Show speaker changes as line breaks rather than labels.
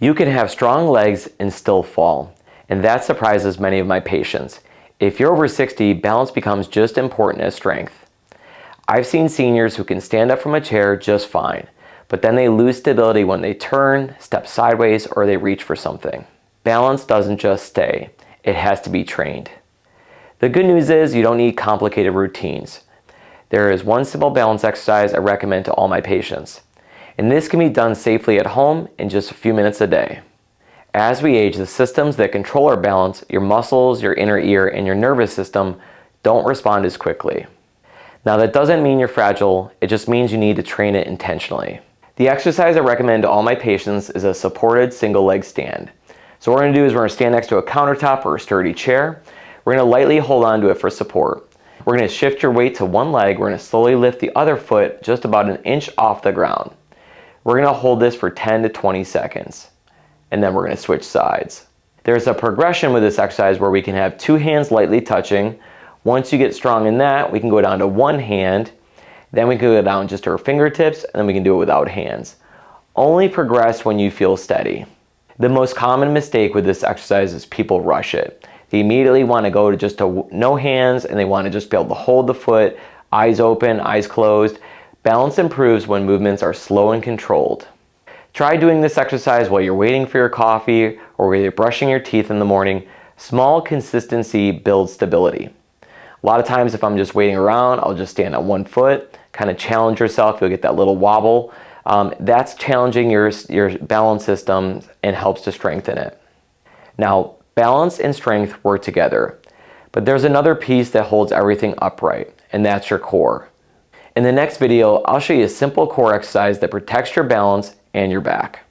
You can have strong legs and still fall, and that surprises many of my patients. If you're over 60, balance becomes just as important as strength. I've seen seniors who can stand up from a chair just fine, but then they lose stability when they turn, step sideways, or they reach for something. Balance doesn't just stay, it has to be trained. The good news is you don't need complicated routines. There is one simple balance exercise I recommend to all my patients, and this can be done safely at home in just a few minutes a day. As we age, the systems that control our balance, your muscles, your inner ear, and your nervous system, don't respond as quickly. Now that doesn't mean you're fragile, it just means you need to train it intentionally. The exercise I recommend to all my patients is a supported single leg stand. So what we're going to do is we're going to stand next to a countertop or a sturdy chair. We're going to lightly hold on to it for support. We're going to shift your weight to one leg. We're going to slowly lift the other foot just about an inch off the ground. We're going to hold this for 10 to 20 seconds. And then we're going to switch sides. There's a progression with this exercise where we can have two hands lightly touching. Once you get strong in that, we can go down to one hand, then we can go down just to our fingertips, and then we can do it without hands. Only progress when you feel steady. The most common mistake with this exercise is people rush it. They immediately want to go to just to no hands, and they want to just be able to hold the foot, eyes open, eyes closed. Balance improves when movements are slow and controlled. Try doing this exercise while you're waiting for your coffee or while you're brushing your teeth in the morning. Small consistency builds stability. A lot of times if I'm just waiting around, I'll just stand on one foot, kind of challenge yourself, you'll get that little wobble. That's challenging your balance system and helps to strengthen it. Now, balance and strength work together, but there's another piece that holds everything upright, and that's your core. In the next video, I'll show you a simple core exercise that protects your balance and your back.